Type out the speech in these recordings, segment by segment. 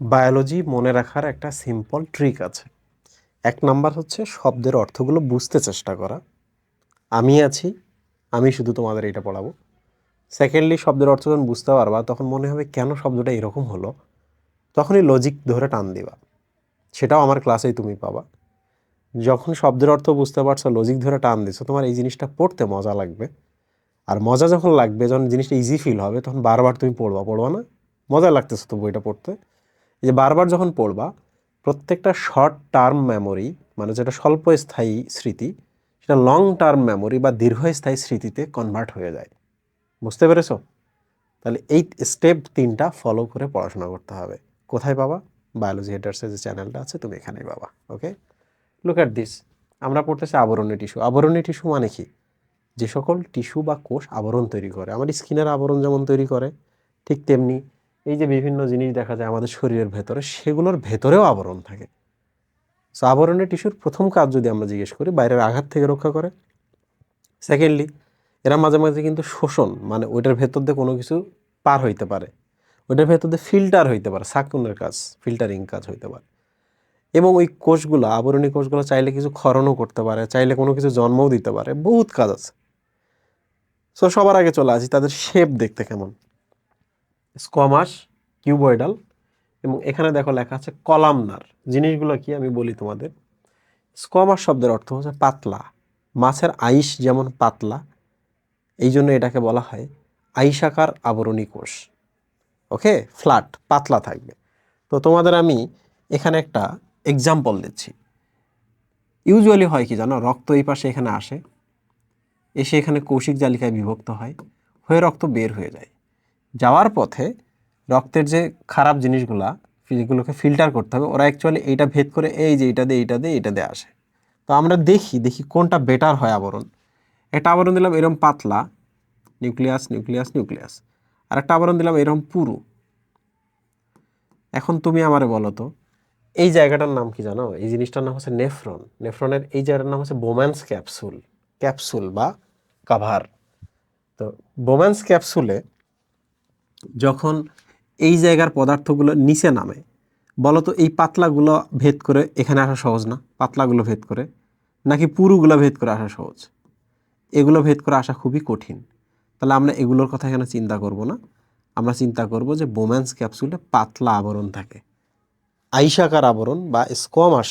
Biology মনে রাখার একটা সিম্পল ট্রিক আছে। এক নাম্বার হচ্ছে শব্দের অর্থগুলো বুঝতে চেষ্টা করা। আমি আছি, আমি শুধু তোমাদের এটা পড়াবো। সেকেন্ডলি, শব্দের অর্থ যখন বুঝতে পারবা তখন মনে হবে কেন শব্দটা এরকম হলো, তখনই লজিক ধরে টান দিবা। সেটাও আমার ক্লাসেই তুমি পাবা। যখন শব্দের অর্থ বুঝতে পারছো, লজিক ধরে টান দিছো, তোমার এই জিনিসটা পড়তে মজা লাগবে। আর মজা যখন লাগবে, যখন জিনিসটা ইজি ফিল হবে, তখন বারবার তুমি পড়বা না? মজা লাগতেছে তো বইটা পড়তে। এই যে বারবার যখন পড়বা, প্রত্যেকটা শর্ট টার্ম মেমোরি, মানে যেটা স্বল্পস্থায়ী স্মৃতি, সেটা লং টার্ম মেমোরি বা দীর্ঘস্থায়ী স্মৃতিতে কনভার্ট হয়ে যায়। বুঝতে পেরেছো? তাহলে এই স্টেপ 3টা ফলো করে পড়াশোনা করতে হবে। কোথায় পাবা? বায়োলজি হেডার্সের যে চ্যানেলটা আছে, তুমি এখানেই পাবা। ওকে, লুক অ্যাট দিস। আমরা পড়তেছি আবরণী টিস্যু। আবরণী টিস্যু মানে কি? যে সকল টিস্যু বা কোষ আবরণ তৈরি করে। আমার স্কিনের আবরণ যেমন তৈরি করে, ঠিক তেমনি এই যে বিভিন্ন জিনিস দেখা যায় আমাদের শরীরের ভেতরে, সেগুলোর ভেতরেও আবরণ থাকে। সো আবরণের টিস্যুর প্রথম কাজ যদি আমরা জিজ্ঞেস করি, বাইরের আঘাত থেকে রক্ষা করে। সেকেন্ডলি, এরা মাঝে মাঝে কিন্তু শোষণ, মানে ওইটার ভেতর দিয়ে কোনো কিছু পার হইতে পারে, ওইটার ভেতর দিয়ে ফিল্টার হইতে পারে, সাকুনের কাজ, ফিল্টারিং কাজ হইতে পারে। এবং ওই কোষগুলো, আবরণী কোষগুলো চাইলে কিছু ক্ষরণও করতে পারে, চাইলে কোনো কিছু জন্মও দিতে পারে, বহুত কাজ আছে। সো সবার আগে চলে আসি তাদের শেপ দেখতে কেমন। স্কোয়ামাস, কিউবয়েডাল, এবং এখানে দেখো লেখা আছে কলামনার। জিনিসগুলো কি আমি বলি তোমাদের। স্কোয়ামাস শব্দের অর্থ হচ্ছে পাতলা। মাছের আইস যেমন পাতলা, এই জন্য এটাকে বলা হয় আইসাকার আবরণী কোষ। ওকে, ফ্ল্যাট, পাতলা থাকবে। তো তোমাদের আমি এখানে একটা এক্সাম্পল দিচ্ছি। ইউজুয়ালি হয় কি জানো, রক্ত এই পাশে এখানে আসে, এসে এখানে কৌশিক জালিকায় বিভক্ত হয়, হয়ে রক্ত বের হয়ে যায়। যাওয়ার পথে রক্তের যে খারাপ জিনিসগুলা, যেগুলোকে ফিল্টার করতে হবে, ওরা অ্যাকচুয়ালি এইটা ভেদ করে এই যে এইটা দিয়ে আসে। তো আমরা দেখি কোনটা বেটার হয় আবরণ। একটা আবরণ দিলাম এরকম পাতলা, নিউক্লিয়াস নিউক্লিয়াস নিউক্লিয়াস। আর একটা আবরণ দিলাম এরকম পুরু। এখন তুমি আমারে বলো তো, এই জায়গাটার নাম কি জানো? এই জিনিসটার নাম হচ্ছে নেফ্রন। নেফ্রনের এই জায়গাটার নাম হচ্ছে বোম্যান্স ক্যাপসুল। ক্যাপসুল বা কাভার। তো বোম্যান্স ক্যাপসুলে যখন এই জায়গার পদার্থগুলো নিচে নামে, বলো তো এই পাতলাগুলো ভেদ করে এখানে আসা সহজ না? পাতলাগুলো ভেদ করে, নাকি পুরুগুলো ভেদ করে আসা সহজ? এগুলো ভেদ করে আসা খুবই কঠিন। তাহলে আমরা এগুলোর কথা এখানে চিন্তা করব না। আমরা চিন্তা করব যে বোম্যান্স ক্যাপসুলে পাতলা আবরণ থাকে, আইসাকার আবরণ বা স্কোয়ামাস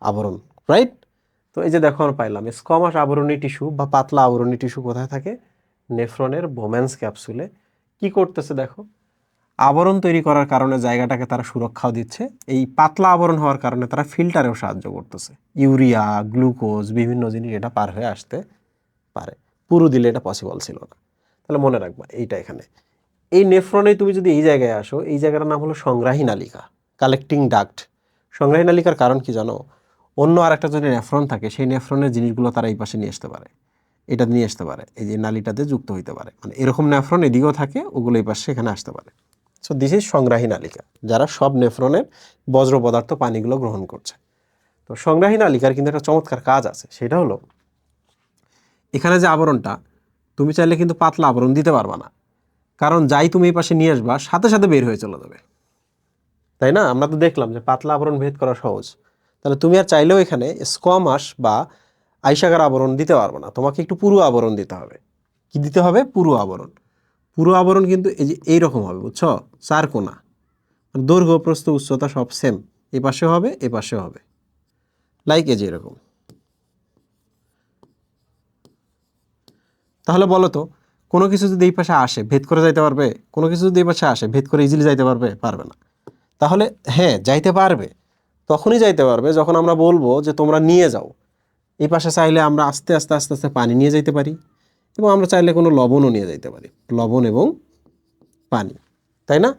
আবরণ, রাইট? তো এই যে দেখো আমরা পাইলাম স্কোয়ামাস আবরণী টিস্যু বা পাতলা আবরণী টিস্যু কোথায় থাকে? নেফ্রনের বোম্যান্স ক্যাপসুলে। কি করতেছে দেখো, আবরণ তৈরি করার কারণে জায়গাটাকে তারা সুরক্ষাও দিচ্ছে, এই পাতলা আবরণ হওয়ার কারণে তারা ফিল্টারেও সাহায্য করতেছে। ইউরিয়া, গ্লুকোজ, বিভিন্ন জিনিস এটা পার হয়ে আসতে পারে। পুরো দিলে এটা পসিবল ছিল না। তাহলে মনে রাখবা এইটা এখানে। এই নেফ্রনে তুমি যদি এই জায়গায় আসো, এই জায়গাটার নাম হলো সংগ্রাহী নালিকা, কালেক্টিং ডাক্ট। সংগ্রাহী নালিকার কারণ কি জানো? অন্য আরেকটা যদি নেফ্রন থাকে, সেই নেফ্রনের জিনিসগুলো তারা এই পাশে নিয়ে আসতে পারে, এটা নিয়ে আসতে পারে, এই যে নালিটাতে যুক্ত হইতে পারে। মানে এরকম নেফ্রন এদিকেও থাকে, ওগুলো এই পাশে এখানে আসতে পারে। সো দিস ইজ সংগ্রাহী নালিকা, যারা সব নেফ্রনের বজ্র পদার্থ পানিগুলো গ্রহণ করছে। তো সংগ্রাহী নালিকার কিন্তু একটা চমৎকার কাজ আছে, সেটা হলো এখানে যে আবরণটা, তুমি চাইলে কিন্তু পাতলা আবরণ দিতে পারবা না, কারণ যাই তুমি এই পাশে নিয়ে আসবা সাথে সাথে বের হয়ে চলে যাবে, তাই না? আমরা তো দেখলাম যে পাতলা আবরণ ভেদ করা সহজ। তাহলে তুমি আর চাইলেও এখানে স্কোয়ামাস বা আইসাকার আবরণ দিতে পারবে না, তোমাকে একটু পুরু আবরণ দিতে হবে। কি দিতে হবে? পুরু আবরণ। পুরু আবরণ কিন্তু এই যে এইরকম হবে, বুঝছো? চার কোনা, দৈর্ঘ্য প্রস্থ উচ্চতা সব সেম, এ পাশে হবে এ পাশে হবে, লাইক এই যে এরকম। তাহলে বলো তো, কোনো কিছু যদি এই পাশে আসে ভেদ করে যাইতে পারবে? কোনো কিছু যদি এই পাশে আসে ভেদ করে ইজিলি যাইতে পারবে? পারবে না। তাহলে হ্যাঁ, যাইতে পারবে, তখনই যাইতে পারবে যখন আমরা বলবো যে তোমরা নিয়ে যাও। এই পাশে চাইলে আমরা আস্তে আস্তে আস্তে আস্তে পানি নিয়ে যাইতে পারি, এবং আমরা চাইলে কোনো লবণও নিয়ে যাইতে পারি, লবণ এবং পানি, তাই না?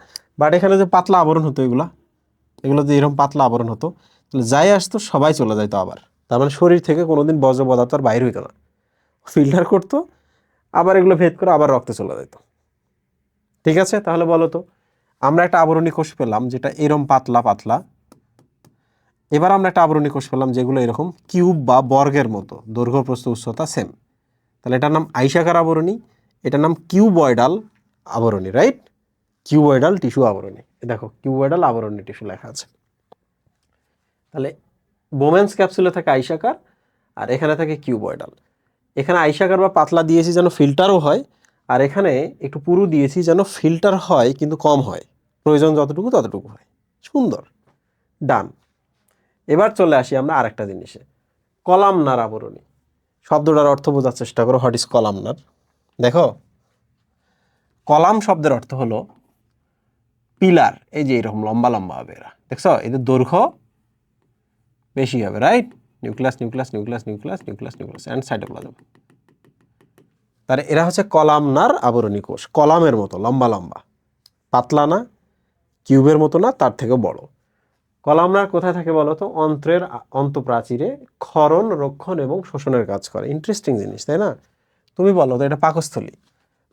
বাট এখানে যে পাতলা আবরণ হতো, এগুলো যে এরকম পাতলা আবরণ হতো, তাহলে যাই আসতো সবাই চলে যাইতো আবার। তার মানে শরীর থেকে কোনোদিন বজ্র পদার্থ আর বাইর হইতো না, ফিল্টার করতো, আবার এগুলো ভেদ করে আবার রক্তে চলে যেত। ঠিক আছে? তাহলে বলো তো, আমরা একটা আবরণী কোষ পেলাম যেটা এরকম পাতলা পাতলা। এবার আমরা একটা আবরণী কোষ পেলাম যেগুলো এরকম কিউব বা বর্গের মতো, দৈর্ঘ্য প্রস্থ উচ্চতা সেম। তাহলে এটার নাম আইসাকার আবরণী, এটার নাম কিউবয়েডাল আবরণী, রাইট? কিউবয়েডাল টিস্যু আবরণী। দেখো কিউবয়েডাল আবরণী টিস্যু লেখা আছে। তাহলে বোম্যান্স ক্যাপসুলে থাকে আইসাকার, আর এখানে থাকে কিউবয়েডাল। এখানে আইসাকার বা পাতলা দিয়েছি যেন ফিল্টারও হয়, আর এখানে একটু পুরু দিয়েছি যেন ফিল্টার হয় কিন্তু কম হয়, প্রয়োজন যতটুকু ততটুকু হয়। সুন্দর, ডান। এবার চলে আসি আমরা আরেকটা জিনিসে, কলামনার আবরণী। শব্দটার অর্থ বোঝার চেষ্টা করো, হোয়াট ইজ কলামনার। দেখো কলাম শব্দের অর্থ হলো পিলার, এই যে এরকম লম্বা লম্বা হবে এরা, দেখছো এদের দৈর্ঘ্য বেশি হবে, right? Nucleus nucleus nucleus nucleus nucleus nucleus and cytoplasm. তাহলে এরা হচ্ছে কলামনার আবরণী কোষ, কলামের মতো লম্বা লম্বা, পাতলা না, কিউবের মতো না, তার থেকেও বড়। কলামনার কোথায় থাকে বলো তো? অন্ত্রের অন্তঃপ্রাচীরে ক্ষরণ, রক্ষণ এবং শোষণের কাজ করে। ইন্টারেস্টিং জিনিস, তাই না? তুমি বলো তো, এটা পাকস্থলী।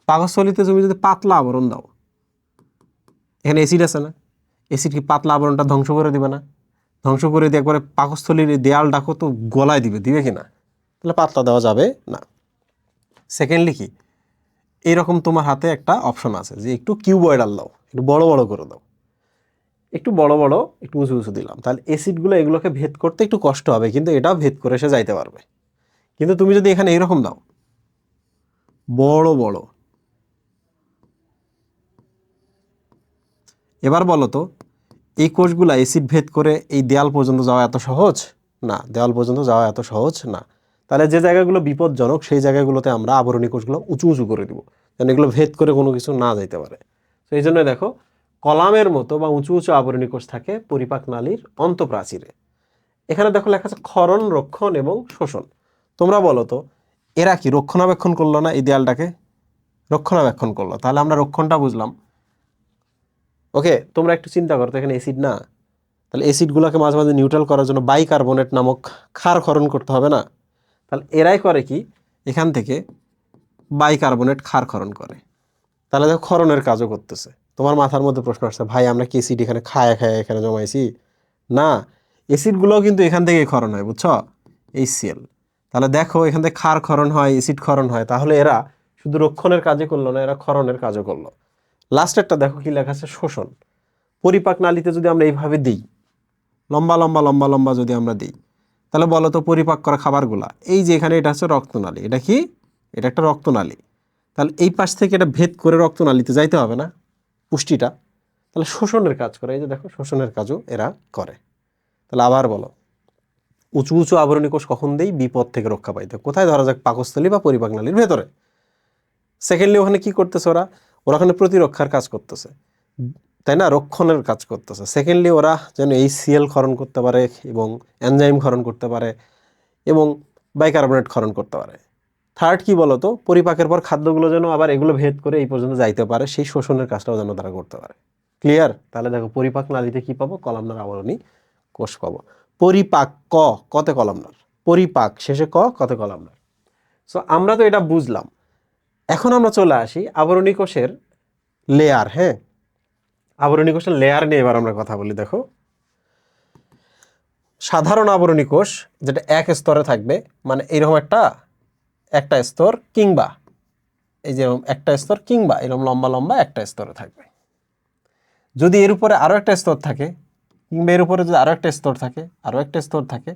পাকস্থলীতে তুমি যদি পাতলা আবরণ দাও, এখানে অ্যাসিড আছে না, অ্যাসিড কি পাতলা আবরণটা ধ্বংস করে দিবে না? ধ্বংস করে দিয়ে একবারে পাকস্থলীর দেয়াল ডাকো তো গলায় দিবে, দিবে কি না? তাহলে পাতলা দেওয়া যাবে না। সেকেন্ডলি কি, এইরকম তোমার হাতে একটা অপশন আছে যে একটু কিউবয়েডাল দাও, একটু বড় বড় করে দাও, একটু বড় বড় একটু উঁচু উঁচু দিলাম, তাহলে অ্যাসিডগুলো এগুলোকে ভেদ করতে একটু কষ্ট হবে, কিন্তু এটাও ভেদ করে সে যাইতে পারবে। কিন্তু তুমি যদি এখানে এইরকম দাও বড় বড়, এবার বলো তো এই কোষগুলা অ্যাসিড ভেদ করে এই দেয়াল পর্যন্ত যাওয়া এত সহজ না, দেওয়াল পর্যন্ত যাওয়া এত সহজ না। তাহলে যে জায়গাগুলো বিপজ্জনক সেই জায়গাগুলোতে আমরা আবরণী কোষগুলো উঁচু উঁচু করে দিব, যেন এগুলো ভেদ করে কোনো কিছু না যাইতে পারে। তো এই জন্য দেখো কলামের মতো বা উঁচু উঁচু আবরণী কোষ থাকে পরিপাক নালীর অন্তঃপ্রাচীরে। এখানে দেখো লেখা আছে ক্ষরণ, রক্ষণ এবং শোষণ। তোমরা বলো তো এরা কি রক্ষণাবেক্ষণ করলো না? এই দেয়ালটাকে রক্ষণাবেক্ষণ করলো, তাহলে আমরা রক্ষণটা বুঝলাম। ওকে, তোমরা একটু চিন্তা করো তো, এখানে অ্যাসিড না, তাহলে অ্যাসিডগুলোকে মাঝে মাঝে নিউট্রাল করার জন্য বাইকার্বনেট নামক ক্ষার ক্ষরণ করতে হবে না? তাহলে এরাই করে কি, এখান থেকে বাইকার্বনেট ক্ষার ক্ষরণ করে। তাহলে দেখো ক্ষরণের কাজও করতেছে। তোমার মাথার মধ্যে প্রশ্ন আসছে, ভাই আমরা কি অ্যাসিড এখানে খায়া খায়া এখানে জমাইছি? না, অ্যাসিডগুলোও কিন্তু এখান থেকেই ক্ষরণ হয়, বুঝছো? HCl। তাহলে দেখো এখান থেকে ক্ষার ক্ষরণ হয়, অ্যাসিড ক্ষরণ হয়, তাহলে এরা শুধু রক্ষণের কাজই করলো না, এরা ক্ষরণের কাজও করলো। লাস্টেরটা দেখো কি লেখা আছে, শোষণ। পরিপাক নালীতে যদি আমরা এইভাবে দিই, লম্বা লম্বা লম্বা লম্বা যদি আমরা দিই, তাহলে বলো তো পরিপাক করা খাবারগুলা, এই যে এখানে এটা হচ্ছে রক্তনালী, এটা কি? এটা একটা রক্তনালী। তাহলে এই পাশ থেকে এটা ভেদ করে রক্তনালীতে যাইতে হবে না পুষ্টিটা? তাহলে শোষণের কাজ করে, এই যে দেখো শোষণের কাজও এরা করে। তাহলে আবার বলো, উঁচু উঁচু আবরণী কোষ কখন দেই? বিপদ থেকে রক্ষা পাইতে। কোথায়? ধরা যাক পাকস্থলী বা পরিপাক নালীর ভেতরে। সেকেন্ডলি ওখানে কি করতেছে ওরা? ওরা ওখানে প্রতিরক্ষার কাজ করতেছে, তাই না? রক্ষণের কাজ করতেছে। সেকেন্ডলি ওরা যেন HCl ক্ষরণ করতে পারে এবং এনজাইম ক্ষরণ করতে পারে এবং বাইকার্বনেট ক্ষরণ করতে পারে। থার্ড কি বলতো, পরিপাকের পর খাদ্যগুলো যেন আবার এগুলো ভেদ করে এই পর্যন্ত যাইতে পারে, সেই শোষণের কাজটাও যেন তারা করতে পারে। ক্লিয়ার? তাহলে দেখো পরিপাক নালীতে কি পাবো? কলামনার আবরণী কোষ পাবো। পরিপাক, ক, কতে কলামনার, পরিপাক শেষে ক, কতে কলামনার। সো আমরা তো এটা বুঝলাম। এখন আমরা চলে আসি আবরণী কোষের লেয়ার। হ্যাঁ, আবরণী কোষের লেয়ার নিয়ে এবার আমরা কথা বলি। দেখো সাধারণ আবরণী কোষ যেটা এক স্তরে থাকবে, মানে এরকম একটা স্তর, কিংবা এই যেরকম একটা স্তর, কিংবা এরকম লম্বা লম্বা একটা স্তরে থাকবে। যদি এর উপরে আরো একটা স্তর থাকে, কিংবা এর উপরে যদি আরো একটা স্তর থাকে, আরো একটা স্তর থাকে,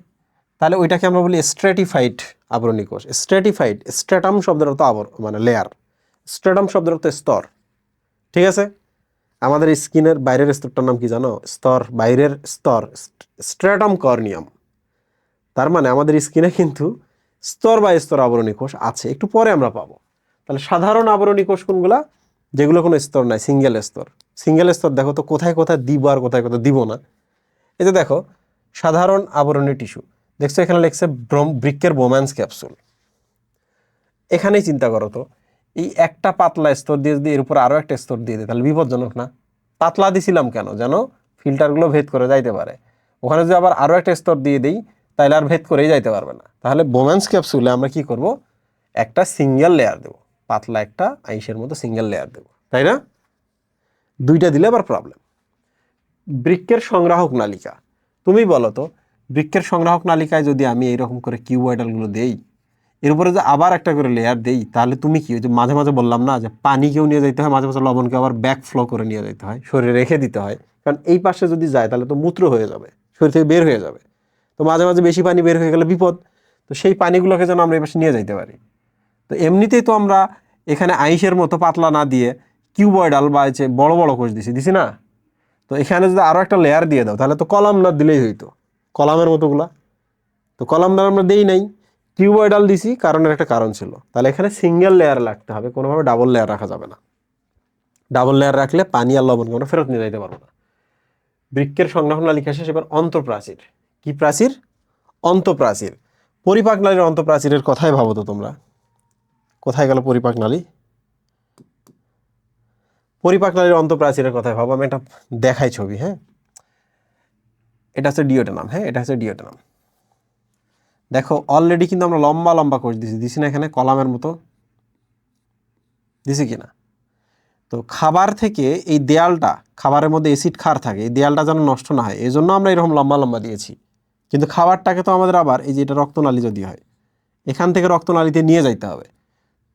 তাহলে ওইটাকে আমরা বলি স্ট্র্যাটিফাইড আবরণী কোষ। স্ট্র্যাটিফাইড, স্ট্র্যাটাম শব্দের অর্থ মানে লেয়ার, স্ট্র্যাটাম শব্দের অর্থ স্তর। ঠিক আছে? আমাদের স্কিনের বাইরের স্তরটার নাম কি জানো? স্তর, বাইরের স্তর, স্ট্র্যাটাম কর্নিয়াম। তার মানে আমাদের স্কিনে কিন্তু স্তর বা স্তর আবরণী কোষ আছে, একটু পরে আমরা পাবো। তাহলে সাধারণ আবরণী কোষ কোনগুলা? যেগুলো কোনো স্তর নাই, সিঙ্গেল স্তর। সিঙ্গেল স্তর দেখো তো কোথায় কোথায় দিব আর কোথায় কোথায় দিব না। এই যে দেখো সাধারণ আবরণী টিস্যু, দেখছো এখানে লেখছে বৃক্কের বোম্যান্স ক্যাপসুল। এখানেই চিন্তা করো তো, এই একটা পাতলা স্তর দিয়ে যদি এর উপর আরো একটা স্তর দিয়ে দিই, তাহলে বিপজ্জনক না? পাতলা দিছিলাম কেন? যেন ফিল্টারগুলো ভেদ করে যাইতে পারে। ওখানে যদি আবার আরো একটা স্তর দিয়ে দিই, তাহলে আর ভেদ করেই যাইতে পারবে না। তাহলে বোম্যান্স ক্যাপসুলে আমরা কি করব? একটা সিঙ্গেল লেয়ার দেবো, পাতলা একটা আইসের মতো সিঙ্গেল লেয়ার দেবো, তাই না? দুইটা দিলে আবার প্রবলেম। বৃক্কের সংগ্রাহক নালিকা, তুমি বলো তো বৃক্কের সংগ্রাহক নালিকায় যদি আমি এইরকম করে কিউবয়েডালগুলো দেই, এর উপরে যে আবার একটা করে লেয়ার দেই, তাহলে তুমি কি, ওই যে মাঝে মাঝে বললাম না যে পানিকেও নিয়ে যেতে হয়, মাঝে মাঝে লবণকে আবার ব্যাক ফ্লো করে নিয়ে যেতে হয়, শরীরে রেখে দিতে হয়, কারণ এই পাশে যদি যায় তাহলে তো মূত্র হয়ে যাবে, শরীর থেকে বের হয়ে যাবে। তো মাঝে মাঝে বেশি পানি বের হয়ে গেলে বিপদ। তো সেই পানিগুলোকে যেন আমরা এই পাশে নিয়ে যাইতে পারি। তো এমনিতেই তো আমরা এখানে আইসের মতো পাতলা না দিয়ে কিউবয়েডাল বা হচ্ছে বড় বড় কোষ দিছি না? তো এখানে যদি আরও একটা লেয়ার দিয়ে দাও তাহলে তো কলামনার দিলেই হইতো, কলামের মতোগুলা। তো কলামনার আমরা দেই নাই, কিউবয়েডাল দিছি, কারণের একটা কারণ ছিল। তাহলে এখানে সিঙ্গেল লেয়ার রাখতে হবে, কোনোভাবে ডাবল লেয়ার রাখা যাবে না। ডাবল লেয়ার রাখলে পানি আর লবণকে আমরা ফেরত নিয়ে যাইতে পারবো না। বৃক্কের সংরক্ষণ লিখে শেষ। এবার অন্তঃপ্রাচীর। কি প্রাচীর? অন্তঃপ্রাচীর। পরিপাক নালীর অন্তঃপ্রাচীরের কথাই ভাবো তো তোমরা। কোথায় গেল পরিপাক নালী? পরিপাক নালীর অন্তঃপ্রাচীরের কথাই ভাবো। আমি একটা দেখাই ছবি, হ্যাঁ। এটা হচ্ছে ডিওডেনাম, হ্যাঁ, এটা হচ্ছে ডিওডেনাম। দেখো অলরেডি কিন্তু আমরা লম্বা লম্বা কোষ দিছি না এখানে, কলামের মতো দিছি কিনা? তো খাবার থেকে এই দেয়ালটা, খাবারের মধ্যে অ্যাসিড ক্ষার থাকে, এই দেয়ালটা যেন নষ্ট না হয় এই জন্য আমরা এরকম লম্বা লম্বা দিয়েছি। কিন্তু খাবারটাকে তো আমাদের আবার এই যে এটা রক্তনালী যদি হয়, এখান থেকে রক্তনালীতে নিয়ে যাইতে হবে।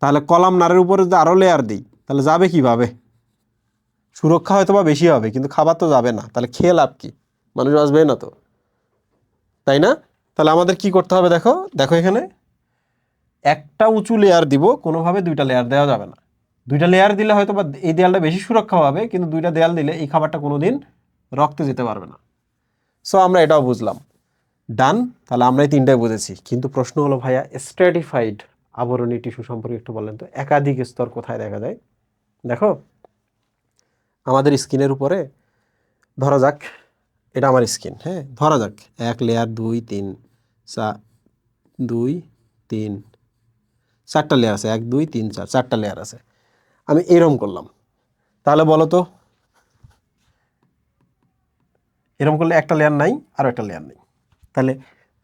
তাহলে কলাম নারের উপরে যদি আরও লেয়ার দিই তাহলে যাবে কিভাবে? সুরক্ষা হয়তো বা বেশি হবে, কিন্তু খাবার তো যাবে না। তাহলে খেয়ে লাভ কি? মানুষ আসবে না তো, তাই না? তাহলে আমাদের কি করতে হবে? দেখো দেখো এখানে একটা উঁচু লেয়ার দিব, কোনোভাবে দুইটা লেয়ার দেওয়া যাবে না। দুইটা লেয়ার দিলে হয়তো বা এই দেয়ালটা বেশি সুরক্ষা পাবে, কিন্তু দুইটা দেয়াল দিলে এই খাবারটা কোনোদিন রক্তে যেতে পারবে না। সো আমরা এটাও বুঝলাম। ডান। তাহলে আমরা এই তিনটাই বুঝেছি। কিন্তু প্রশ্ন হলো ভাইয়া, স্ট্র্যাটিফাইড আবরণী টিস্যু সম্পর্কে একটু বলেন তো, একাধিক স্তর কোথায় দেখা যায়? দেখো আমাদের স্কিনের উপরে, ধরা যাক এটা আমার স্কিন, হ্যাঁ, ধরা যাক 1 লেয়ার 2 3 2 3 4টা লেয়ার আছে, 1 2 3 4, 4টা লেয়ার আছে। আমি এরম করলাম, তাহলে বলো তো এরম করলে একটা লেয়ার নাই আর একটা লেয়ার নেই। তাহলে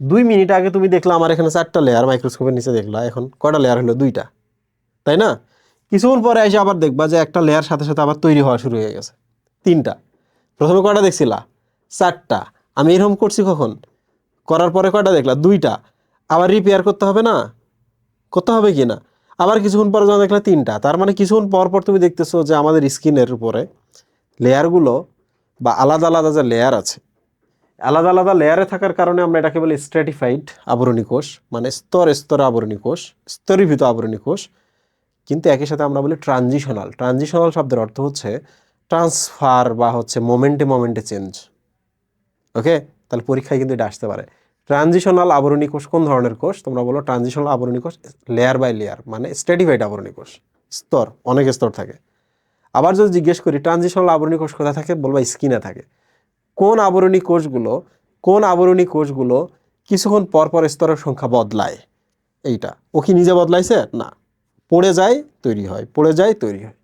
2 মিনিট আগে তুমি দেখলা আমার এখানে 4টা লেয়ার, মাইক্রোস্কোপের নিচে দেখলা, এখন কয়টা লেয়ার হলো? 2টা, তাই না? কিছুক্ষণ পরে এসে আবার দেখবা যে একটা লেয়ার সাথে সাথে আবার তৈরি হওয়া শুরু হয়ে গেছে, 3টা। প্রথমে কয়টা দেখছিলা? 4টা। আমি এরকম করছি কখন? করার পরে কয়টা দেখলা? 2টা। আবার রিপেয়ার করতে হবে না? করতে হবে কি না? আবার কিছুক্ষণ পরে যখন দেখলা 3টা। তার মানে কিছুক্ষণ পর পর তুমি দেখতেছো যে আমাদের স্কিনের উপরে লেয়ারগুলো বা আলাদা আলাদা যে লেয়ার আছে, আলাদা আলাদা লেয়ারে থাকার কারণে আমরা এটাকে বলি স্ট্র্যাটিফাইড আবরণী কোষ, মানে স্তরে স্তরে আবরণী কোষ, স্তরীভূত আবরণী কোষ। কিন্তু একই সাথে আমরা বলি ট্রানজিশনাল। ট্রানজিশনাল শব্দের অর্থ হচ্ছে ট্রান্সফার বা হচ্ছে মোমেন্টে মোমেন্টে চেঞ্জ। ওকে, তাহলে পরীক্ষায় কিন্তু এটা আসতে পারে। ট্রানজিশনাল আবরণী কোষ কোন ধরনের কোষ? তোমরা বলো ট্রানজিশনাল আবরণী কোষ লেয়ার বাই লেয়ার, মানে স্ট্র্যাটিফাইড আবরণী কোষ, স্তর, অনেক স্তর থাকে। আবার যদি জিজ্ঞেস করি ট্রানজিশনাল আবরণী কোষ কোথায় থাকে, বলবা স্কিনে থাকে। কোন আবরণী কোষগুলো কিছুক্ষণ পর পর স্তরের সংখ্যা বদলায়? এইটা ও কি নিজে বদলাইছে? না, পড়ে যায় তৈরি হয়, পড়ে যায় তৈরি হয়।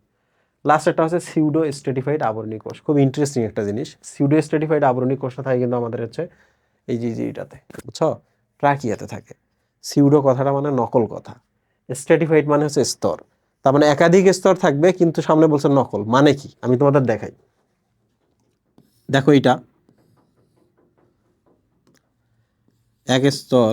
লাস্ট একটা হচ্ছে সিউডো স্ট্র্যাটিফাইড আবরণী কোষ। খুব ইন্টারেস্টিং একটা জিনিস। সিউডো স্ট্র্যাটিফাইড আবরণী কোষটা থাকে কিন্তু আমাদের হচ্ছে এই যে এটাতে, বুঝছো, ট্রাকিয়াতে থাকে। সিউডো কথাটা মানে নকল কথা, স্ট্র্যাটিফাইড মানে হচ্ছে স্তর। তার মানে একাধিক স্তর থাকবে, কিন্তু সামনে বলছে নকল। মানে কি? আমি তোমাদের দেখাই। দেখো এটা 1 স্তর,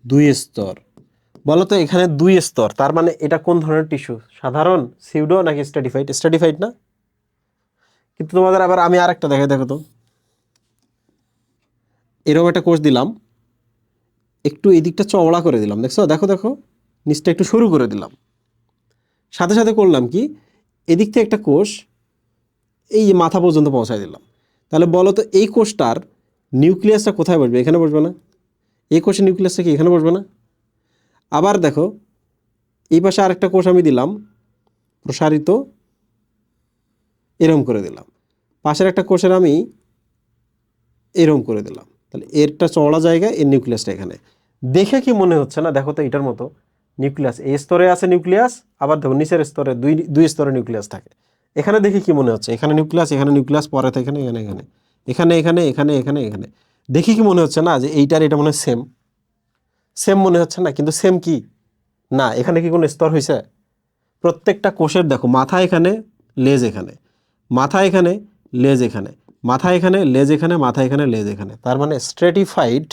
2 স্তর। বলো তো এখানে 2 স্তর, তার মানে এটা কোন ধরনের টিস্যু? সাধারণ সিউডো নাকি স্ট্র্যাটিফাইড? স্ট্র্যাটিফাইড না? কিন্তু তোমাদের আবার আমি আরেকটা দেখাই, দেখো তো এরকম একটা কোষ দিলাম, একটু এই দিকটা চওড়া করে দিলাম, দেখছো? দেখো দেখো নিচটা একটু সরু করে দিলাম, সাথে সাথে করলাম কি, এদিক থেকে একটা কোষ এই যে মাথা পর্যন্ত পৌঁছায় দিলাম। তাহলে বলো তো এই কোষটার নিউক্লিয়াসটা কোথায় বসবে? এখানে বসবে না? এই কোষের নিউক্লিয়াসটা কি এখানে বসবে না? আবার দেখো এই পাশে আরেকটা কোষ আমি দিলাম প্রসারিত, এরম করে দিলাম। পাশের একটা কোষের আমি এরম করে দিলাম। তাহলে এরটা চওড়া জায়গায়, এর নিউক্লিয়াসটা এখানে। দেখে কি মনে হচ্ছে না? দেখো তো এটার মতো নিউক্লিয়াস, এই স্তরে আছে নিউক্লিয়াস, আবার দেখো নিচের স্তরে দুই স্তরে নিউক্লিয়াস থাকে। এখানে দেখে কি মনে হচ্ছে? এখানে নিউক্লিয়াস, পরে থেকে এখানে এখানে এখানে এখানে এখানে এখানে এখানে এখানে। দেখে কি মনে হচ্ছে না যে এইটার এটা মনে হয় সেম? সেম মনে হচ্ছে না? কিন্তু সেম কি না, এখানে কি কোনো স্তর হয়েছে? প্রত্যেকটা কোষের দেখো মাথা এখানে, লেজ এখানে, মাথা এখানে, লেজ এখানে, মাথা এখানে, লেজ এখানে, মাথা এখানে, লেজ এখানে। তার মানে স্ট্রেটিফাইড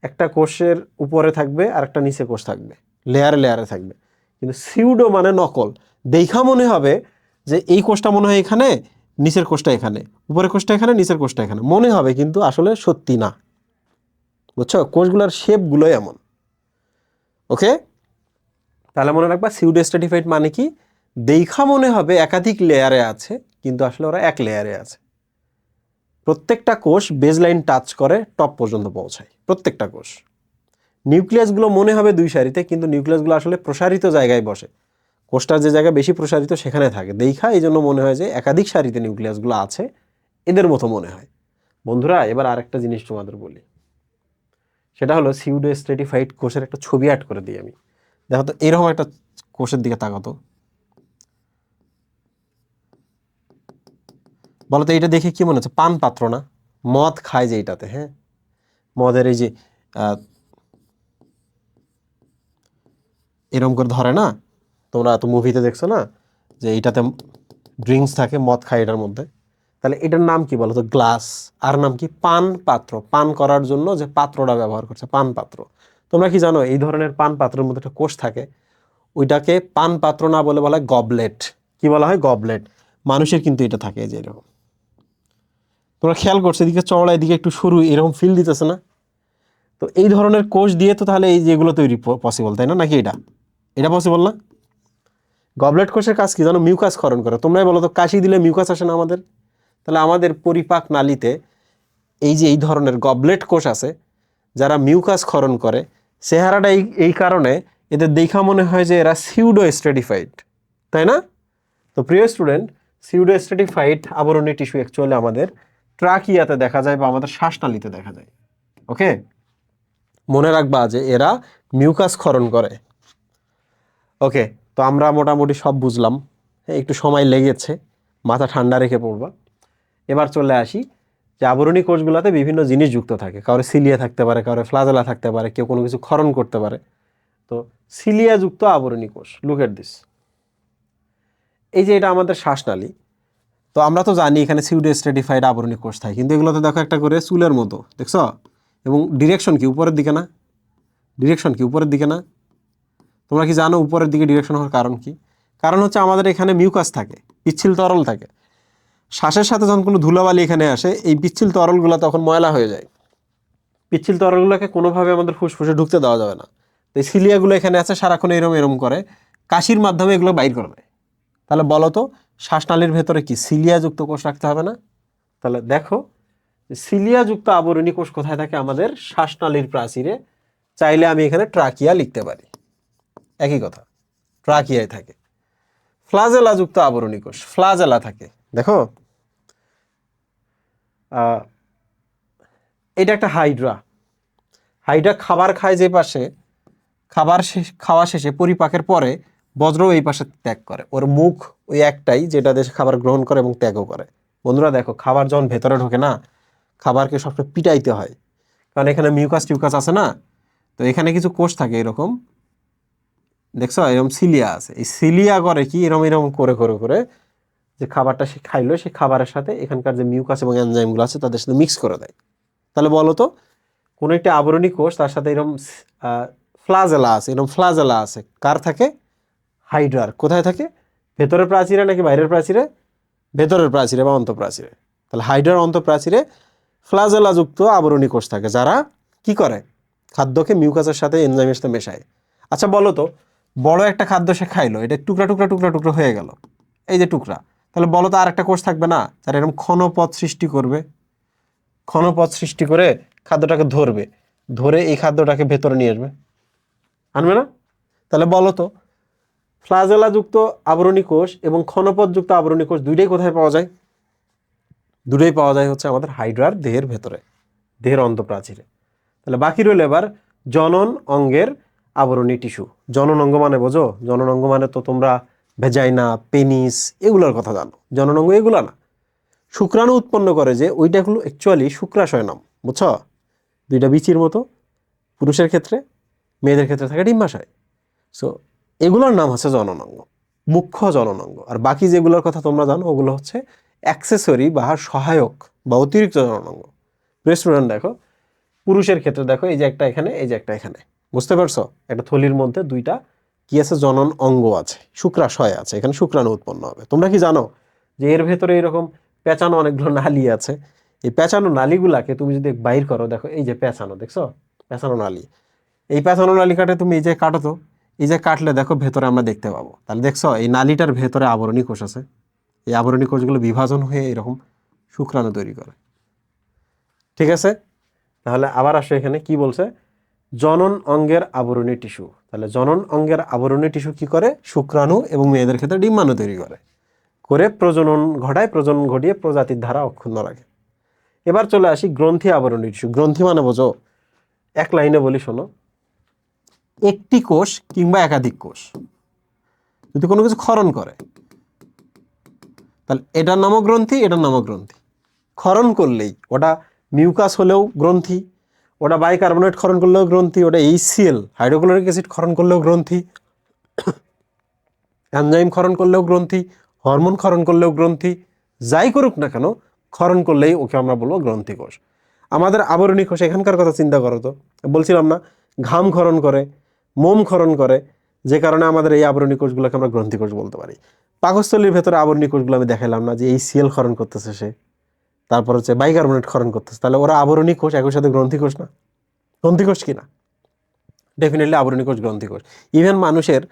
একটা কোষের উপরে থাকবে আর একটা নিচে কোষ থাকবে, লেয়ারে লেয়ারে থাকবে। কিন্তু সিউডো মানে নকল। দেখা মনে হবে যে এই কোষটা মনে হয় এখানে, নিচের কোষটা এখানে, উপরের কোষটা এখানে, নিচের কোষটা এখানে মনে হবে, কিন্তু আসলে সত্যি না। বুঝছো, কোষগুলোর শেপগুলোই এমন। ওকে, তাহলে মনে রাখবা সিউডো স্ট্র্যাটিফাইড মানে কি, দেখা মনে হবে একাধিক লেয়ারে আছে, কিন্তু আসলে ওরা এক লেয়ারে আছে। প্রত্যেকটা কোষ বেজলাইন টাচ করে টপ পর্যন্ত পৌঁছায়, প্রত্যেকটা কোষ। নিউক্লিয়াসগুলো মনে হবে দুই সারিতে, কিন্তু নিউক্লিয়াসগুলো আসলে প্রসারিত জায়গায় বসে। কোষটার যে জায়গা বেশি প্রসারিত সেখানে থাকে, দেখা এই জন্য মনে হয় যে একাধিক সারিতে নিউক্লিয়াসগুলো আছে, এদের মতো মনে হয়। বন্ধুরা, এবার আরেকটা জিনিস তোমাদের বলি, সেটা হলো সিউডো স্ট্র্যাটিফাইড কোষের একটা ছবি অ্যাড করে দিই আমি। দেখো তো, এরকম একটা কোষের দিকে তাকাতো, বলতো এটা দেখে কি মনে হচ্ছে? পান পাত্র না? মদ খায় যে এইটাতে, হ্যাঁ, মদের এই যে এরকম করে ধরে না, তোমরা তো মুভিতে দেখছো না যে এইটাতে ড্রিঙ্কস থাকে, মদ খায় এটার মধ্যে। তাহলে এটার নাম কি বলো তো? গ্লাস। আর নাম কি? পান পাত্র। পান করার জন্য যে পাত্রটা ব্যবহার করছে, পান পাত্র। তোমরা কি জানো এই ধরনের পান পাত্রের মধ্যে একটা কোষ থাকে, ওইটাকে পান পাত্র না বলে বলা হয় গবলেট। কি বলা হয়? গবলেট। মানুষের কিন্তু এটা থাকে, যে এরকম তোমরা খেয়াল করছো, এদিকে চওড়া, এদিকে একটু সরু, এরকম ফিল দিতেছে না? তো এই ধরনের কোষ দিয়ে তো তাহলে এই যেগুলো তৈরি পসিবল, তাই না? নাকি এটা এটা পসিবল না? গবলেট কোষের কাজ কি জানো? মিউকাস ক্ষরণ করে। তোমরাই বলো তো, কাশি দিলে মিউকাস আসে না আমাদের? তাহলে আমাদের পরিপাক নালীতে এই যে এই ধরনের গবলেট কোষ আছে, যারা মিউকাস ক্ষরণ করে, চেহারাটা এই কারণে এদের দেখা মনে হয় যে এরা সিউডো স্ট্র্যাটিফাইড, তাই না? তো প্রিয় স্টুডেন্ট, সিউডো স্ট্র্যাটিফাইড আবরণী টিস্যু অ্যাকচুয়ালি আমাদের ট্রাকিয়াতে দেখা যায়, বা আমাদের শ্বাসনালীতে দেখা যায়। ওকে, মনে রাখবা যে এরা মিউকাস ক্ষরণ করে। ওকে, তো আমরা মোটামুটি সব বুঝলাম। একটু সময় লেগেছে, মাথা ঠান্ডা রেখে পড়বা। এবার চলে আসি যে আবরণী কোষগুলোতে বিভিন্ন জিনিস যুক্ত থাকে। কারো সিলিয়া থাকতে পারে, কারো ফ্লাজেলা থাকতে পারে, কেউ কোনো কিছু ক্ষরণ করতে পারে। তো সিলিয়া যুক্ত আবরণী কোষ, লুক এট দিস। এই যে এটা আমাদের শ্বাসনালী। তো আমরা তো জানি এখানে সিউডো স্ট্র্যাটিফাইড আবরণী কোষ থাকে, কিন্তু এগুলোতে দেখো একটা করে চুলের মতো, দেখছো? এবং ডিরেকশন কি উপরের দিকে না? ডিরেকশন কি উপরের দিকে না? তোমরা কি জানো উপরের দিকে ডিরেকশন হওয়ার কারণ কি? কারণ হচ্ছে আমাদের এখানে মিউকাস থাকে, পিচ্ছিল তরল থাকে। শ্বাসের সাথে যখন কোনো ধুলাবালি এখানে আসে, এই পিচ্ছিল তরলগুলো তখন ময়লা হয়ে যায়। পিচ্ছিল তরলগুলোকে কোনোভাবে আমাদের ফুসফুসে ঢুকতে দেওয়া যাবে না। তো এই সিলিয়াগুলো এখানে আছে, সারাক্ষণ এরম এরম করে কাশির মাধ্যমে এগুলো বাইর করবে। তাহলে বলো তো, শ্বাসনালীর ভেতরে কি সিলিয়াযুক্ত কোষ রাখতে হবে না? তাহলে দেখো, সিলিয়াযুক্ত আবরণী কোষ কোথায় থাকে? আমাদের শ্বাসনালীর প্রাচীরে। চাইলে আমি এখানে ট্রাকিয়া লিখতে পারি, একই কথা, ট্রাকিয়ায় থাকে। ফ্লাজেলা যুক্ত আবরণী কোষ, ফ্লাজেলা থাকে, দেখো এটা একটা হাইড্রা। হাইড্রা খাবার খায় যে পাশে, খাওয়া শেষে পরিপাকের পরে বজ্র এই পাশে ত্যাগ করে। ওর মুখ ওই একটাই যেটা দেশে খাবার গ্রহণ করে এবং ত্যাগও করে। বন্ধুরা দেখো, খাবার যখন ভেতরে ঢোকে না, খাবারকে সবসময় পিটাইতে হয়, কারণ এখানে মিউকাস টিউকাস আছে না। তো এখানে কিছু কোষ থাকে এরকম, দেখছো এরকম সিলিয়া আছে। এই সিলিয়া করে কি, এরকম এরকম করে করে করে যে খাবারটা সে খাইলো, সেই খাবারের সাথে এখানকার যে মিউকাস এবং এনজাইমগুলো আছে তাদের সাথে মিক্স করে দেয়। তাহলে বলো তো, কোনো একটা আবরণী কোষ, তার সাথে এরকম ফ্লাজেলা আছে, এরকম ফ্লাজেলা আছে, কার থাকে? হাইড্রার। কোথায় থাকে? ভেতরের প্রাচীরে নাকি বাইরের প্রাচীরে? ভেতরের প্রাচীরে বা অন্তঃপ্রাচীরে। তাহলে হাইড্রার অন্তঃপ্রাচীরে ফ্লাজেলাযুক্ত আবরণী কোষ থাকে, যারা কি করে? খাদ্যকে মিউকাসের সাথে এনজাইমের সাথে মেশায়। আচ্ছা বলো তো, বড় একটা খাদ্য সে খাইলো, এটা টুকরা টুকরা টুকরা টুকরা হয়ে গেল, এই যে টুকরা। তাহলে বলো তো, আর একটা কোষ থাকবে না যারা এরকম ক্ষণপথ সৃষ্টি করবে? ক্ষণপথ সৃষ্টি করে খাদ্যটাকে ধরবে, ধরে এই খাদ্যটাকে ভেতরে নিয়ে আসবে, আনবে না? তাহলে বলো তো, ফ্লাজেলাযুক্ত আবরণী কোষ এবং ক্ষণপথযুক্ত আবরণী কোষ দুইটাই কোথায় পাওয়া যায়? দুটোই পাওয়া যায় হচ্ছে আমাদের হাইড্রার দেহের ভেতরে, দেহের অন্তঃপ্রাচীরে। তাহলে বাকি রইল এবার জনন অঙ্গের আবরণী টিস্যু। জনন অঙ্গ মানে বোঝো? জনন অঙ্গ মানে তো তোমরা ভেজাইনা, পেনিস এগুলোর কথা জানো। জনন অঙ্গ এগুলা না, শুক্রাণু উৎপন্ন করে যে, ওইটা হলো অ্যাকচুয়ালি শুক্রাশয় নাম, বুঝছো? দুইটা বিচির মতো, পুরুষের ক্ষেত্রে, মেয়েদের ক্ষেত্রে থাকে ডিম্বাশয়। সো এগুলোর নাম হচ্ছে জননাঙ্গ, মুখ্য জননাঙ্গ। আর বাকি যেগুলোর কথা তোমরা জানো, ওগুলো হচ্ছে অ্যাক্সেসরি বা সহায়ক বা অতিরিক্ত জনন অঙ্গ। প্রিয় স্টুডেন্ট দেখো, পুরুষের ক্ষেত্রে দেখো এই যে একটা এখানে, এই যে একটা এখানে, বুঝতে পারছো? একটা থলির মধ্যে দুইটা কি আছে, জনন অঙ্গ আছে, শুক্রাশয় আছে, এখানে শুক্রাণু উৎপন্ন হবে। তোমরা কি জানো যে এর ভেতরে এরকম পেঁচানো অনেকগুলো নালী আছে? এই পেঁচানো নালীগুলাকে তুমি যদি বাইর করো, দেখো এই যে পেঁচানো, দেখছো পেঁচানো নালী, এই পেঁচানো নালী কাটে তুমি এই যে কাটো তো, এই যে কাটলে দেখো ভেতরে আমরা দেখতে পাবো। তাহলে দেখছো এই নালীটার ভেতরে আবরণী কোষ আছে, এই আবরণী কোষগুলো বিভাজন হয়ে এরকম শুক্রাণু তৈরি করে। ঠিক আছে, তাহলে আবার আসো এখানে কি বলছে, জনন অঙ্গের আবরণী টিস্যু। তাহলে জনন অঙ্গের আবরণী টিস্যু কি করে, শুক্রাণু এবং মেয়েদের ক্ষেত্রে ডিম্বাণু তৈরি করে, করে প্রজনন ঘটায়, প্রজনন ঘটিয়ে প্রজাতির ধারা অক্ষুণ্ণ রাখে। এবার চলে আসি গ্রন্থি আবরণী টিস্যু। গ্রন্থি মানে বোঝো, এক লাইনে বলি শোনো, একটি কোষ কিংবা একাধিক কোষ যদি কোনো কিছু ক্ষরণ করে, তাহলে এটার নামও গ্রন্থি, এটার নামও গ্রন্থি। ক্ষরণ করলেই ওটা মিউকাস হলেও গ্রন্থি, ওটা বাইকার্বনেট ক্ষরণ করলেও গ্রন্থি, ওটা HCl হাইড্রোক্লোরিক অ্যাসিড ক্ষরণ করলেও গ্রন্থি, এনজাইম ক্ষরণ করলেও গ্রন্থি, হরমোন ক্ষরণ করলেও গ্রন্থি, যাই করুক না কেন ক্ষরণ করলেই ওকে আমরা বলবো গ্রন্থি কোষ। আমাদের আবরণী কোষ এখানকার কথা চিন্তা করো তো, বলছিলাম না ঘাম ক্ষরণ করে, মোম ক্ষরণ করে, যে কারণে আমাদের এই আবরণী কোষগুলোকে আমরা গ্রন্থি কোষ বলতে পারি। পাকস্থলীর ভেতরে আবরণী কোষগুলো আমি দেখালাম না যে HCl ক্ষরণ করতেছে সে, তারপর হচ্ছে বাইকার্বনেট ক্ষরণ করতেছে, তাহলে ওরা আবরণী কোষ, একই সাথে গ্রন্থি কোষ না? গ্রন্থি কোষ কিনা? ডেফিনেটলি আবরণী কোষ, গ্রন্থি কোষ। ইভেন মানুষের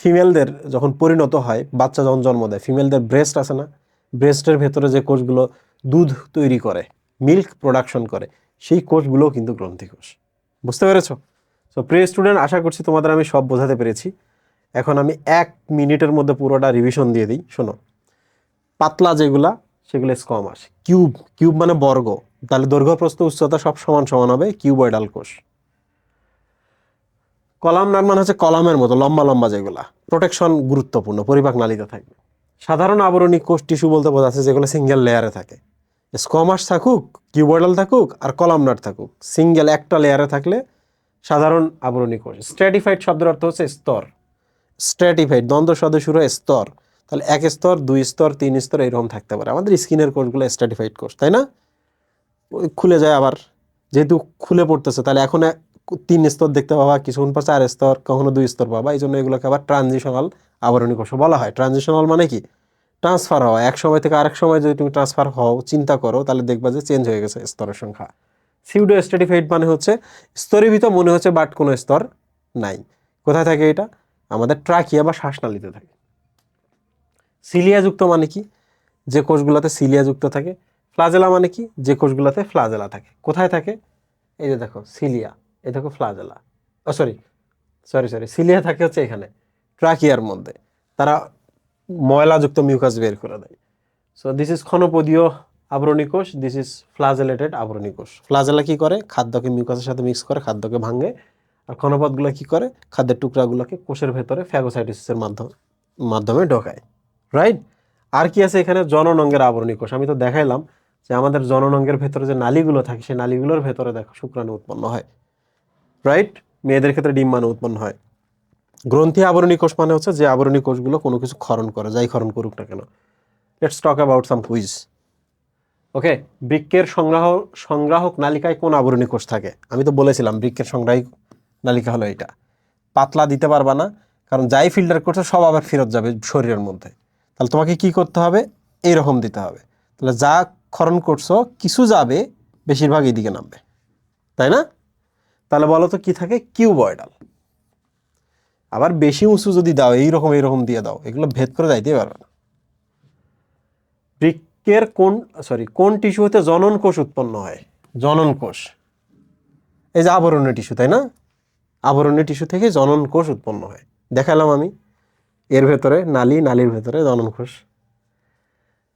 ফিমেলদের যখন পরিণত হয়, বাচ্চা যখন জন্ম দেয়, ফিমেলদের ব্রেস্ট আছে না, ব্রেস্টের ভেতরে যে কোষগুলো দুধ তৈরি করে, মিল্ক প্রোডাকশন করে, সেই কোষগুলোও কিন্তু গ্রন্থি কোষ। বুঝতে পেরেছো? সো প্রিয় স্টুডেন্ট, আশা করছি তোমাদের আমি সব বোঝাতে পেরেছি। এখন আমি 1 মিনিটের মধ্যে পুরোটা রিভিশন দিয়ে দিই, শোনো। পাতলা যেগুলা সেগুলো স্কোয়ামাস। কিউব, কিউব মানে বর্গ, তাহলে দৈর্ঘ্য প্রস্থ উচ্চতা সব সমান সমান হবে, কিউবয়েডাল কোষ। কলামনার মানে হচ্ছে কলামের মতো লম্বা লম্বা যেগুলা, প্রোটেকশন গুরুত্বপূর্ণ, পরিপাক নালীতে থাকবে। সাধারণ আবরণী কোষ টিস্যু বলতে বোঝাচ্ছে যেগুলো সিঙ্গেল লেয়ারে থাকে। স্কোয়ামাস থাকুক, কিউবয়েডাল থাকুক আর কলামনার থাকুক, সিঙ্গেল একটা লেয়ারে থাকলে সাধারণ আবরণী কোষ। স্ট্র্যাটিফাইড শব্দের অর্থ হচ্ছে স্তর। স্ট্র্যাটিফাইড দ্বন্দ্ব শব্দ শুরু হয় স্তর, তাহলে 1 স্তর, 2 স্তর, 3 স্তর এরকম থাকতে পারে। আমাদের স্কিনের কোষগুলো স্ট্র্যাটিফাইড কোষ, তাই না? ওই খুলে যায় আবার, যেহেতু খুলে পড়তেছে, তাহলে এখন 3 স্তর দেখতে পাবা, কিছুক্ষণ পর 4 স্তর, কখনো 2 স্তর পাবা। এই জন্য এগুলোকে আবার ট্রানজিশনাল আবরণী কোষ বলা হয়। ট্রানজিশনাল মানে কি, ট্রান্সফার হওয়া, এক সময় থেকে আরেক সময় যদি তুমি ট্রান্সফার হও, চিন্তা করো, তাহলে দেখবা যে চেঞ্জ হয়ে গেছে স্তরের সংখ্যা। সিউডো স্ট্র্যাটিফাইড মানে হচ্ছে স্তরীভূত মনে হচ্ছে বাট কোনো স্তর নাই। কোথায় থাকে এটা? আমাদের ট্রাকিয়া বা শ্বাসনালীতে থাকে। সিলিয়াযুক্ত মানে কি, যে কোষগুলোতে সিলিয়া যুক্ত থাকে। ফ্লাজেলা মানে কি, যে কোষগুলোতে ফ্লাজেলা থাকে। কোথায় থাকে? এই যে দেখো সিলিয়া, এই দেখো flagella, sorry sorry sorry cilia থাকে হচ্ছে এখানে ট্রাকিয়ার মধ্যে, তারা ময়লাযুক্ত মিউকাস বের করে দেয়। সো দিস ইজ ক্ষণপদীয় আবরণী কোষ, দিস ইজ ফ্লাজেলেটেড আবরণী কোষ। ফ্লাজেলা কি করে, খাদ্যকে মিউকাসের সাথে মিক্স করে খাদ্যকে ভাঙে, আর ক্ষণপদগুলো কি করে, খাদ্যের টুকরাগুলোকে কোষের ভেতরে ফ্যাগোসাইটোসিসের মাধ্যমে ঢোকায়। রাইট? আর কি আছে এখানে? জনন অঙ্গের আবরণী কোষ। আমি তো দেখাইলাম যে আমাদের জনন অঙ্গের ভেতরে যে নালীগুলো থাকে, সেই নালীগুলোর ভেতরে দেখো শুক্রাণু উৎপন্ন হয়। রাইট? মেয়েদের ক্ষেত্রে ডিম্বাণু উৎপন্ন হয়। গ্রন্থি আবরণী কোষ মানে হচ্ছে যে আবরণী কোষগুলো কোনো কিছু ক্ষরণ করে, যাই ক্ষরণ করুক না কেন। Let's talk about some quiz. Okay, বৃক্কের সংগ্রাহক নালিকায় কোন আবরণী কোষ থাকে? আমি তো বলেছিলাম বৃক্কের সংগ্রাহী নালিকা হলো এটা। পাতলা দিতে পারবা না, কারণ যাই ফিল্টার করছে সব আবার ফেরত যাবে শরীরের মধ্যে। তাহলে তোমাকে কি করতে হবে, এইরকম দিতে হবে। তাহলে যা ক্ষরণ করছো কিছু যাবে, বেশিরভাগ এইদিকে নামবে, তাই না? তাহলে বলো তো কি থাকে? কিউবয়েডাল। আবার বেশি উঁচু যদি দাও, এইরকম এইরকম দিয়ে দাও, এগুলো ভেদ করে যাইতে পারবে না। বৃক্কের কোন টিস্যু হতে জনন কোষ উৎপন্ন হয়? জনন কোষ, এই যে আবরণী টিস্যু, তাই না? আবরণী টিস্যু থেকে জনন কোষ উৎপন্ন হয়, দেখালাম আমি। এর ভেতরে নালী, নালীর ভেতরে জনন কোষ।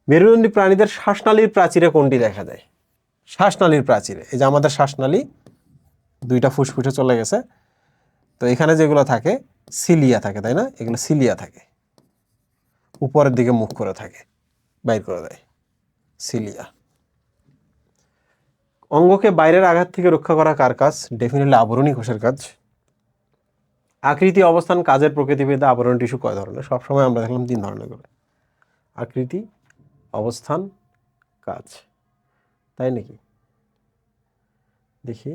মেরুদণ্ডী প্রাণীদের শ্বাসনালীর প্রাচীরে কোনটি দেখা যায়? শ্বাসনালীর প্রাচীরে, এই যে আমাদের শ্বাসনালী দুইটা ফুসফুসে চলে গেছে, তো এখানে যেগুলো থাকে সিলিয়া থাকে, তাই না? এগুলো সিলিয়া থাকে, উপরের দিকে মুখ করে থাকে, বাইর করে দেয় সিলিয়া। অঙ্গকে বাইরের আঘাত থেকে রক্ষা করা কার কাজ? ডেফিনেটলি আবরণী কোষের কাজ। আকৃতি, অবস্থান, কাজের প্রকৃতিভেদে আবরণী টিস্যু কয় ধরনের? সবসময় আমরা দেখলাম 3 ধরনের করে: আকৃতি, অবস্থান, কাজ। তাই নাকি? দেখি,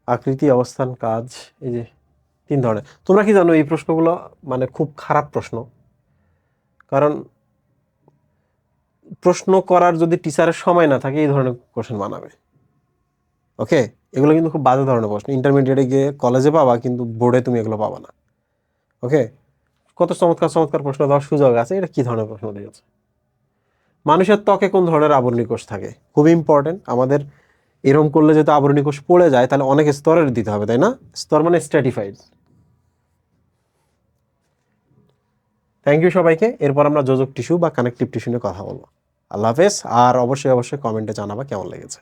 আকৃতি, অবস্থান, কাজ, এই যে 3 ধরনের। তোমরা কি জানো এই প্রশ্নগুলো মানে খুব খারাপ প্রশ্ন। কারণ প্রশ্ন করার যদি টিচারের সময় না থাকে এই ধরনের কোশ্চেন বানাবে। ওকে, এগুলো কিন্তু খুব বাজে ধরনের প্রশ্ন। ইন্টারমিডিয়েটে গিয়ে কলেজে পাবা, কিন্তু বোর্ডে তুমি এগুলো পাবা না। ওকে, কত চমৎকার চমৎকার প্রশ্ন দেওয়ার সুযোগ আছে, এটা কি ধরনের প্রশ্ন দিয়েছে? মানুষের ত্বকে কোন ধরনের আবরণী কোষ থাকে? খুবই ইম্পর্টেন্ট। আমাদের এরকম করলে যেহেতু আবরণী কোষ পড়ে যায়, তাহলে অনেক স্তরের দিতে হবে, তাই না? স্তর মানে স্ট্র্যাটিফাইড। থ্যাংক ইউ সবাইকে। এরপর আমরা যোজক টিস্যু বা কানেকটিভ টিস্যু নিয়ে কথা বলবো। আল্লাহ হাফেজ। আর অবশ্যই অবশ্যই কমেন্টে জানাবা কেমন লেগেছে।